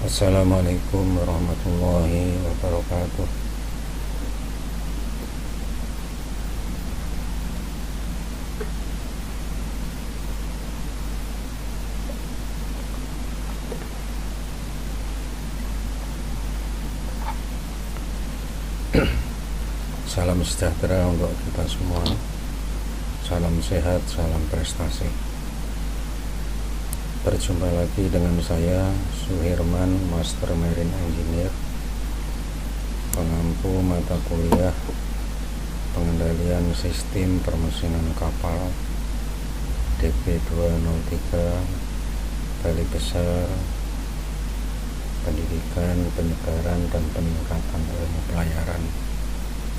Assalamualaikum warahmatullahi wabarakatuh. Salam sejahtera untuk kita semua. Salam sehat, salam prestasi. Berjumpa lagi dengan saya, Suhirman, Master Marine Engineer, pengampu mata kuliah pengendalian sistem permesinan kapal DP 203 Balai Besar Pendidikan, Penyebaran, dan Peningkatan Ilmu Pelayaran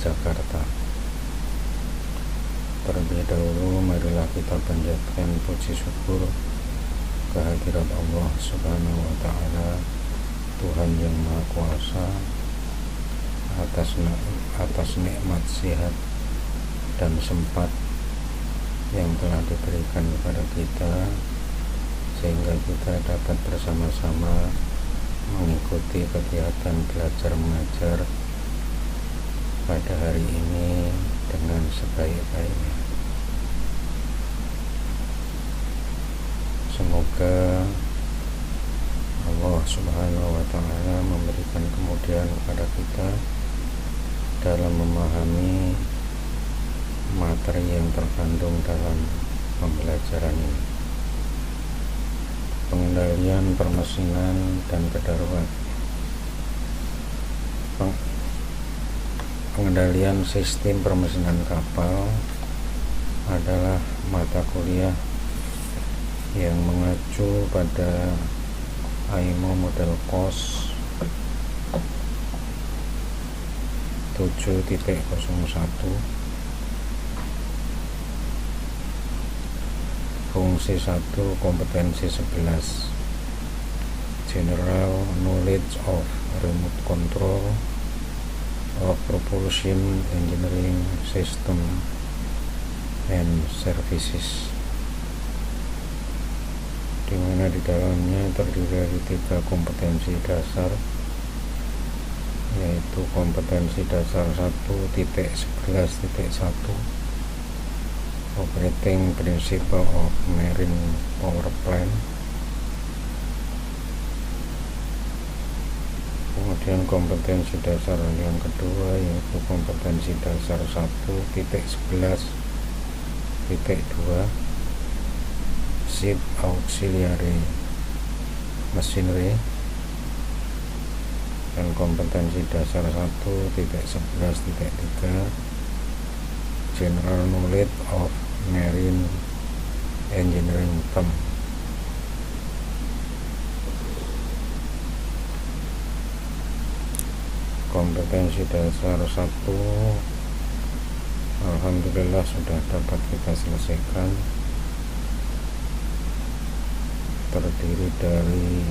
Jakarta. Terlebih dahulu, marilah kita panjatkan puji syukur kehadirat Allah Subhanahu wa Ta'ala, Tuhan yang Maha Kuasa, atas nikmat sehat dan sempat yang telah diberikan kepada kita, sehingga kita dapat bersama-sama mengikuti kegiatan belajar mengajar pada hari ini dengan sebaik-baiknya. Semoga Allah Subhanahu wa Ta'ala memberikan kemudahan kepada kita dalam memahami materi yang terkandung dalam pembelajaran ini. Pengendalian permesinan dan kedaruratan. Pengendalian sistem permesinan kapal adalah mata kuliah yang mengacu pada IMO Model COS 7.01 Fungsi 1, kompetensi 11, General Knowledge of Remote Control of Propulsion Engineering System and Services, di mana di dalamnya terdiri dari 3 kompetensi dasar, yaitu kompetensi dasar 1.11.1 Operating Principle of Marine Power Plant, kemudian kompetensi dasar yang kedua yaitu kompetensi dasar 1.11.2 Ship Auxiliary Machinery, dan kompetensi dasar 1.11.3 General Knowledge of Marine Engineering Term. Kompetensi dasar 1 alhamdulillah sudah dapat kita selesaikan, terdiri dari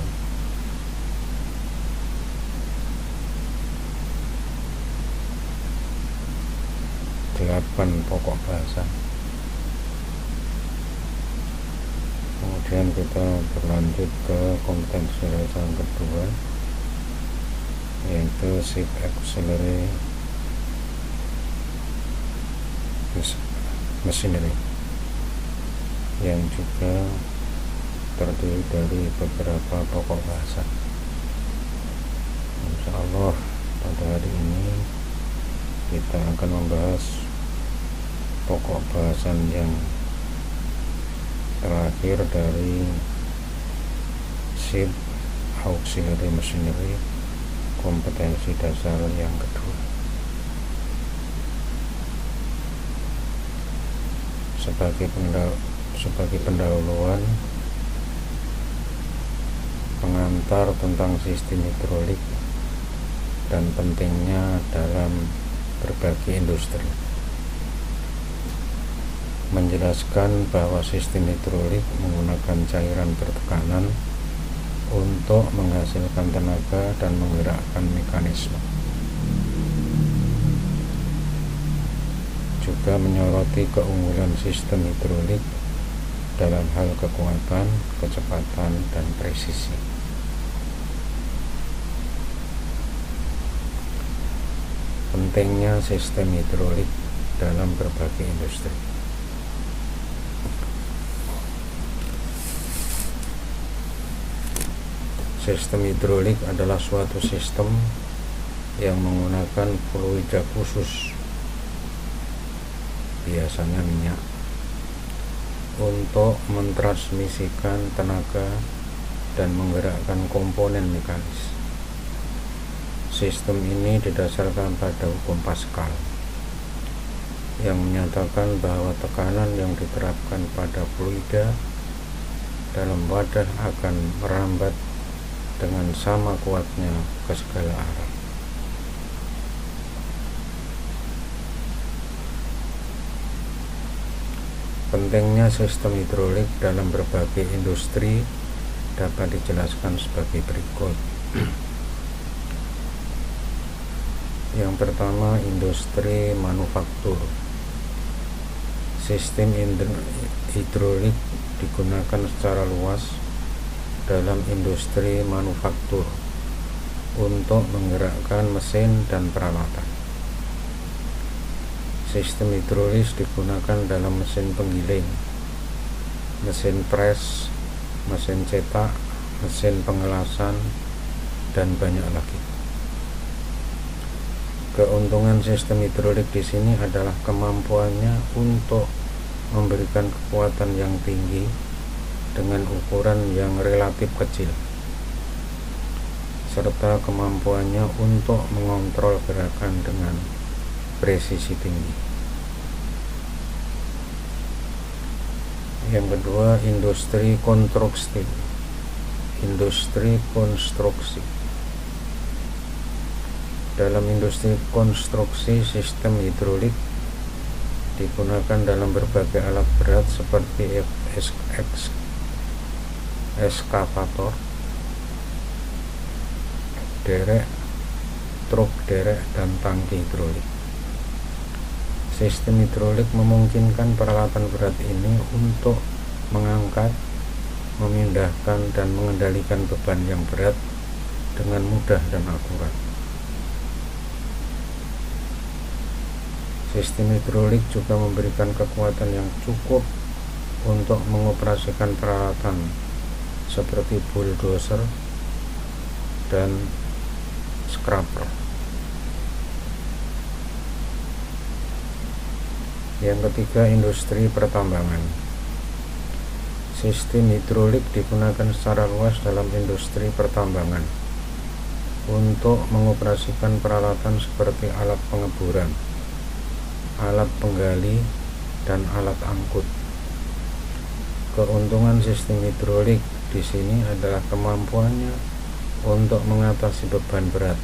8 pokok bahasa. Kemudian kita berlanjut ke kompetensi dasar yang kedua, yaitu Ship Auxiliary Machinery, yang juga terdiri dari beberapa pokok bahasa. Insya Allah pada hari ini kita akan membahas pokok bahasan yang terakhir dari Ship Auxiliary Machinery, kompetensi dasar yang kedua. Sebagai pendahuluan pengantar tentang sistem hidrolik dan pentingnya dalam berbagai industri, menjelaskan bahwa sistem hidrolik menggunakan cairan bertekanan untuk menghasilkan tenaga dan menggerakkan mekanisme. Juga menyoroti keunggulan sistem hidrolik dalam hal kekuatan, kecepatan, dan presisi. Pentingnya sistem hidrolik dalam berbagai industri. Sistem hidrolik adalah suatu sistem yang menggunakan fluida khusus, biasanya minyak, untuk mentransmisikan tenaga dan menggerakkan komponen mekanis. Sistem ini didasarkan pada hukum Pascal yang menyatakan bahwa tekanan yang diterapkan pada fluida dalam wadah akan merambat dengan sama kuatnya ke segala arah. Pentingnya sistem hidrolik dalam berbagai industri dapat dijelaskan sebagai berikut. Yang pertama, industri manufaktur. Sistem hidrolik digunakan secara luas dalam industri manufaktur untuk menggerakkan mesin dan peralatan. Sistem hidrolis digunakan dalam mesin penggiling, mesin pres, mesin cetak, mesin pengelasan, dan banyak lagi. Keuntungan sistem hidrolik di sini adalah kemampuannya untuk memberikan kekuatan yang tinggi dengan ukuran yang relatif kecil, serta kemampuannya untuk mengontrol gerakan dengan presisi tinggi. Yang kedua, industri konstruksi. Industri konstruksi. Dalam industri konstruksi, sistem hidrolik digunakan dalam berbagai alat berat seperti eskavator, derek, truk derek, dan tangki hidrolik. Sistem hidrolik memungkinkan peralatan berat ini untuk mengangkat, memindahkan, dan mengendalikan beban yang berat dengan mudah dan akurat. Sistem hidrolik juga memberikan kekuatan yang cukup untuk mengoperasikan peralatan seperti bulldozer dan scraper. Yang ketiga, industri pertambangan. Sistem hidrolik digunakan secara luas dalam industri pertambangan untuk mengoperasikan peralatan seperti alat pengeburan, alat penggali, dan alat angkut. Keuntungan sistem hidrolik di sini adalah kemampuannya untuk mengatasi beban berat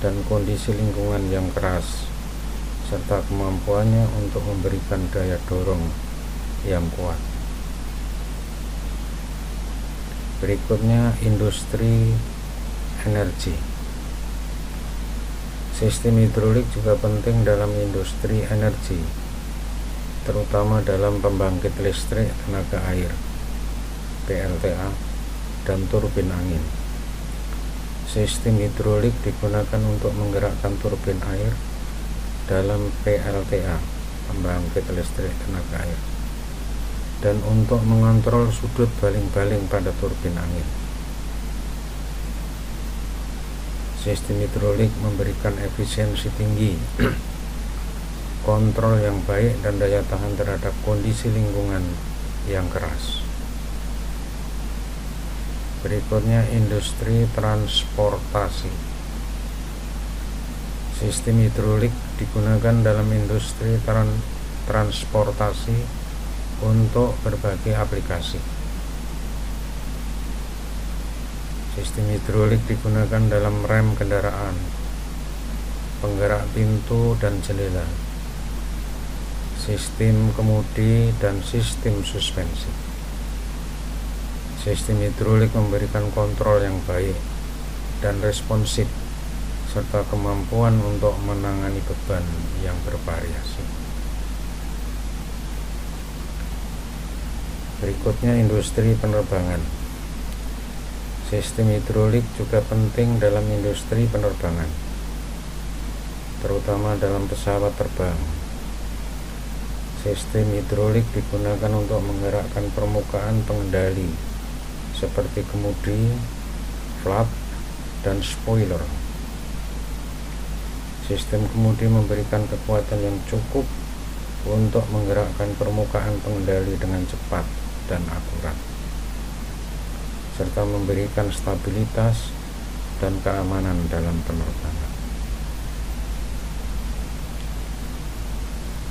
dan kondisi lingkungan yang keras, serta kemampuannya untuk memberikan daya dorong yang kuat. Berikutnya, industri energi. Sistem hidrolik juga penting dalam industri energi, terutama dalam pembangkit listrik tenaga air (PLTA) dan turbin angin. Sistem hidrolik digunakan untuk menggerakkan turbin air dalam PLTA (pembangkit listrik tenaga air) dan untuk mengontrol sudut baling-baling pada turbin angin. Sistem hidrolik memberikan efisiensi tinggi, kontrol yang baik, dan daya tahan terhadap kondisi lingkungan yang keras. Berikutnya, industri transportasi. Sistem hidrolik digunakan dalam industri transportasi untuk berbagai aplikasi. Sistem hidrolik digunakan dalam rem kendaraan, penggerak pintu dan jendela, sistem kemudi, dan sistem suspensi. Sistem hidrolik memberikan kontrol yang baik dan responsif, serta kemampuan untuk menangani beban yang bervariasi. Berikutnya industri penerbangan. Sistem hidrolik juga penting dalam industri penerbangan, terutama dalam pesawat terbang. Sistem hidrolik digunakan untuk menggerakkan permukaan pengendali seperti kemudi, flap, dan spoiler. Sistem kemudi memberikan kekuatan yang cukup untuk menggerakkan permukaan pengendali dengan cepat dan akurat, serta memberikan stabilitas dan keamanan dalam penerbangan.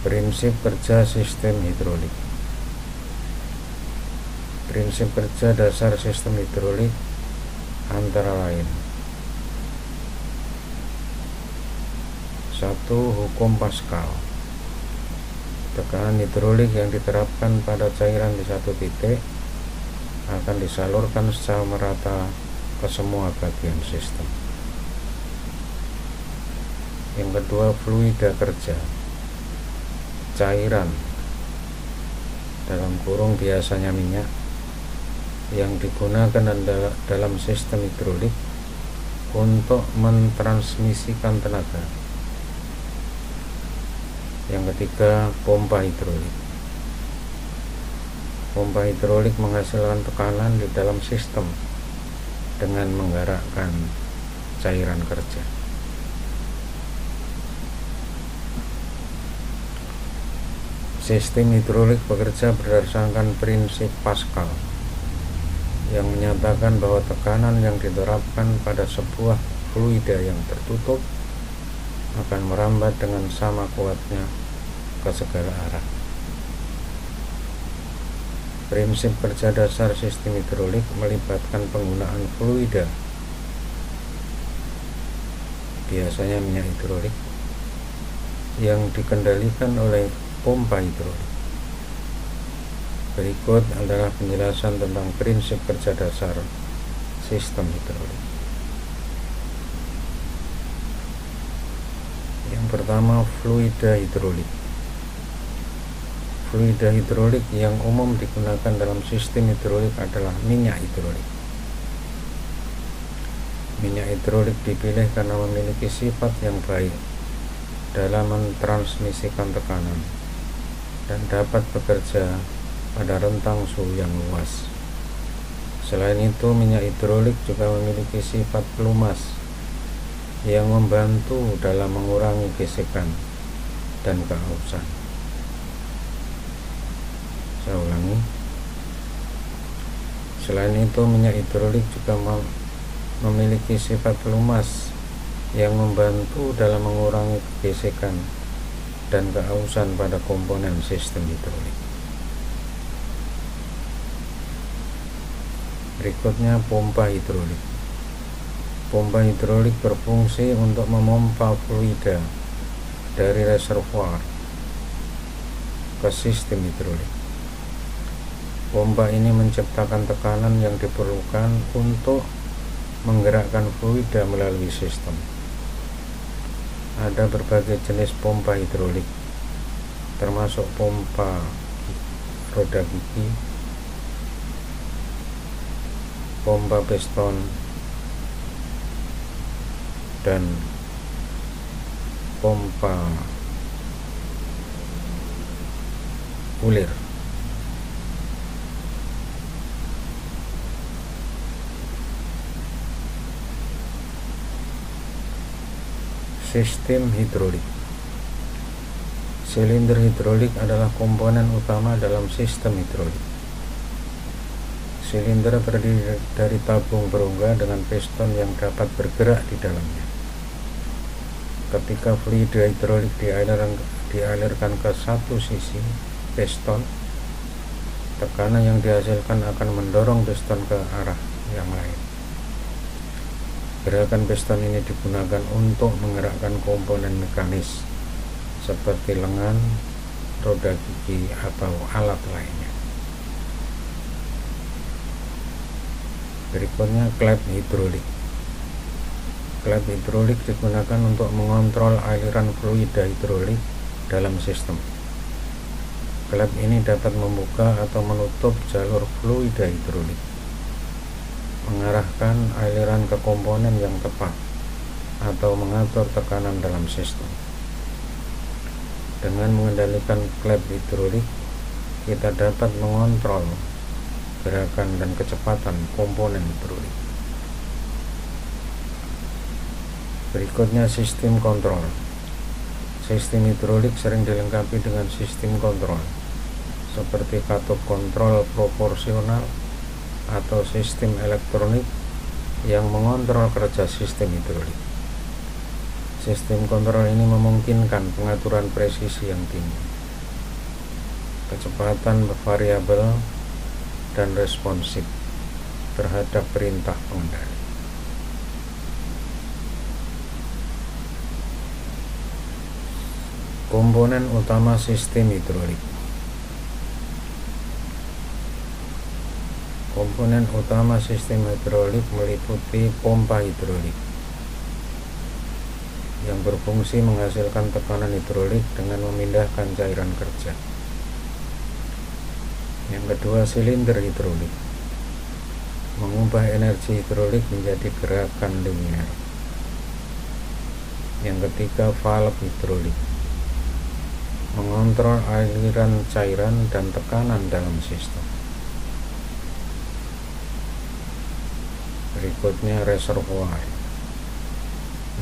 Prinsip kerja sistem hidrolik. Prinsip kerja dasar sistem hidrolik antara lain: 1. Hukum Pascal. Tekanan hidrolik yang diterapkan pada cairan di satu titik akan disalurkan secara merata ke semua bagian sistem. Yang kedua, fluida kerja. Cairan, dalam kurung biasanya minyak, yang digunakan dalam sistem hidrolik untuk mentransmisikan tenaga. Yang ketiga, pompa hidrolik. Pompa hidrolik menghasilkan tekanan di dalam sistem dengan menggerakkan cairan kerja. Sistem hidrolik bekerja berdasarkan prinsip Pascal yang menyatakan bahwa tekanan yang diterapkan pada sebuah fluida yang tertutup akan merambat dengan sama kuatnya ke segala arah. Prinsip kerja dasar sistem hidrolik melibatkan penggunaan fluida, biasanya minyak hidrolik, yang dikendalikan oleh pompa hidrolik. Berikut adalah penjelasan tentang prinsip kerja dasar sistem hidrolik. Yang pertama, fluida hidrolik. Fluida hidrolik yang umum digunakan dalam sistem hidrolik adalah minyak hidrolik. Minyak hidrolik dipilih karena memiliki sifat yang baik dalam mentransmisikan tekanan dan dapat bekerja pada rentang suhu yang luas. Selain itu, minyak hidrolik juga memiliki sifat pelumas yang membantu dalam mengurangi gesekan dan kehausan. Saya ulangi. Selain itu, minyak hidrolik juga memiliki sifat pelumas yang membantu dalam mengurangi gesekan dan kehausan pada komponen sistem hidrolik. Berikutnya, pompa hidrolik. Pompa hidrolik berfungsi untuk memompa fluida dari reservoir ke sistem hidrolik. Pompa ini menciptakan tekanan yang diperlukan untuk menggerakkan fluida melalui sistem. Ada berbagai jenis pompa hidrolik, termasuk pompa roda gigi, pompa piston, dan pompa ulir. Sistem hidrolik. Silinder hidrolik adalah komponen utama dalam sistem hidrolik. Silinder terdiri dari tabung berongga dengan piston yang dapat bergerak di dalamnya. Ketika fluida hidrolik dialirkan ke satu sisi piston, tekanan yang dihasilkan akan mendorong piston ke arah yang lain. Gerakan piston ini digunakan untuk menggerakkan komponen mekanis seperti lengan, roda gigi, atau alat lainnya. Berikutnya, klep hidrolik. Klep hidrolik digunakan untuk mengontrol aliran fluida hidrolik dalam sistem. Klep ini dapat membuka atau menutup jalur fluida hidrolik, mengarahkan aliran ke komponen yang tepat, atau mengatur tekanan dalam sistem. Dengan mengendalikan klep hidrolik, kita dapat mengontrol gerakan dan kecepatan komponen hidrolik. Berikutnya sistem kontrol. Sistem hidrolik sering dilengkapi dengan sistem kontrol seperti katup kontrol proporsional atau sistem elektronik yang mengontrol kerja sistem hidrolik. Sistem kontrol ini memungkinkan pengaturan presisi yang tinggi, kecepatan variabel, dan responsif terhadap perintah pengendali. Komponen utama sistem hidrolik. Komponen utama sistem hidrolik meliputi pompa hidrolik yang berfungsi menghasilkan tekanan hidrolik dengan memindahkan cairan kerja. Yang kedua, silinder hidrolik mengubah energi hidrolik menjadi gerakan linier. Yang ketiga, valve hidrolik mengontrol aliran cairan dan tekanan dalam sistem. Berikutnya, reservoir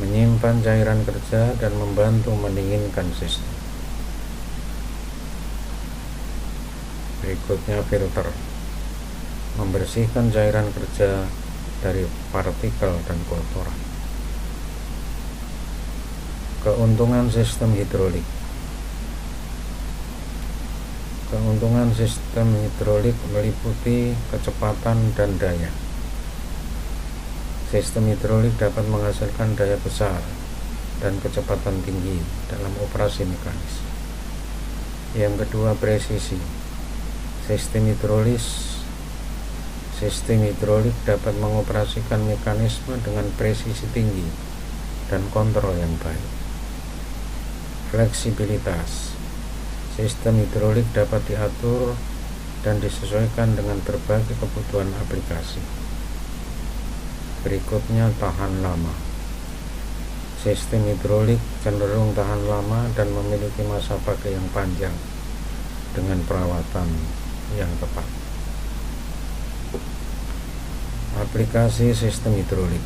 menyimpan cairan kerja dan membantu mendinginkan sistem. Berikutnya, filter membersihkan cairan kerja dari partikel dan kotoran. Keuntungan sistem hidrolik. Keuntungan sistem hidrolik meliputi kecepatan dan daya. Sistem hidrolik dapat menghasilkan daya besar dan kecepatan tinggi dalam operasi mekanis. Yang kedua, presisi. Sistem hidrolik dapat mengoperasikan mekanisme dengan presisi tinggi dan kontrol yang baik. Fleksibilitas. Sistem hidrolik dapat diatur dan disesuaikan dengan berbagai kebutuhan aplikasi. Berikutnya, tahan lama. Sistem hidrolik cenderung tahan lama dan memiliki masa pakai yang panjang dengan perawatan yang tepat. Aplikasi sistem hidrolik.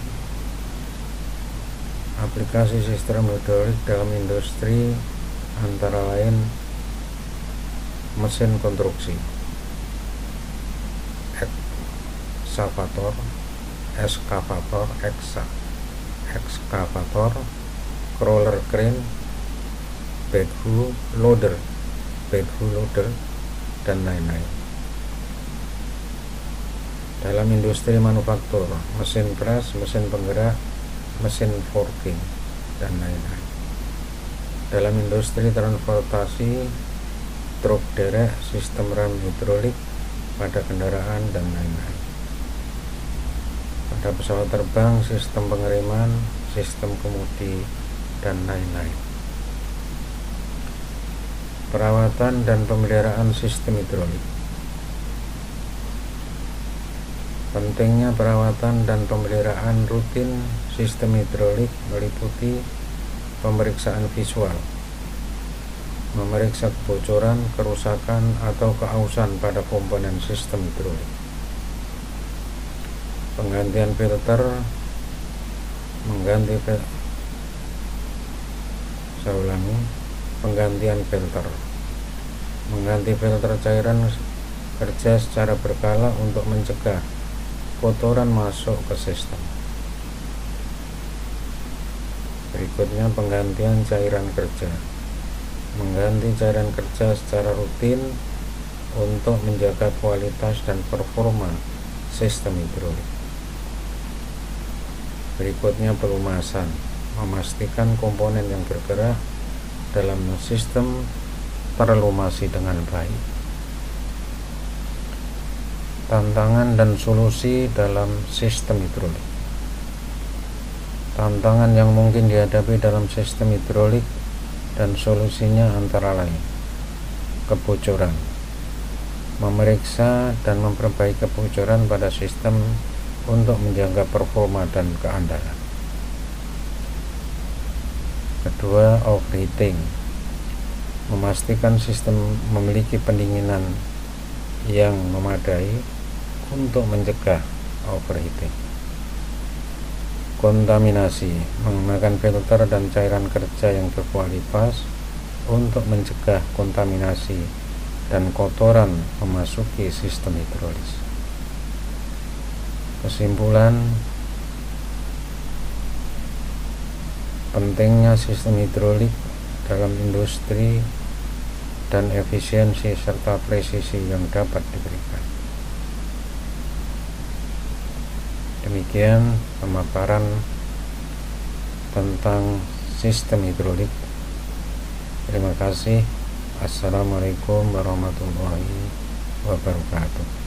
Aplikasi sistem hidrolik dalam industri antara lain mesin konstruksi, ekskavator, crawler crane, backhoe loader, dan lain-lain. Dalam industri manufaktur, mesin pres, mesin penggerak, mesin forging, dan lain-lain. Dalam industri transportasi, truk derek, sistem rem hidrolik pada kendaraan, dan lain-lain. Pada pesawat terbang, sistem pengiriman, sistem kemudi, dan lain-lain. Perawatan dan pemeliharaan sistem hidrolik. Pentingnya perawatan dan pemeliharaan rutin sistem hidrolik meliputi pemeriksaan visual, memeriksa kebocoran, kerusakan, atau keausan pada komponen sistem hidrolik. Penggantian filter, mengganti filter cairan kerja secara berkala untuk mencegah kotoran masuk ke sistem. Berikutnya, penggantian cairan kerja. Mengganti cairan kerja secara rutin untuk menjaga kualitas dan performa sistem hidrolik. Berikutnya, pelumasan. Memastikan komponen yang bergerak dalam sistem terlumasi dengan baik. Tantangan dan solusi dalam sistem hidrolik. Tantangan yang mungkin dihadapi dalam sistem hidrolik dan solusinya antara lain: kebocoran, memeriksa dan memperbaiki kebocoran pada sistem untuk menjaga performa dan keandalan. Kedua, overheating, memastikan sistem memiliki pendinginan yang memadai untuk mencegah overheating. Kontaminasi, menggunakan filter dan cairan kerja yang berkualitas untuk mencegah kontaminasi dan kotoran memasuki sistem hidrolis. Kesimpulan, pentingnya sistem hidrolik dalam industri dan efisiensi serta presisi yang dapat diberikan. Demikian pemaparan tentang sistem hidrolik. Terima kasih. Assalamualaikum warahmatullahi wabarakatuh.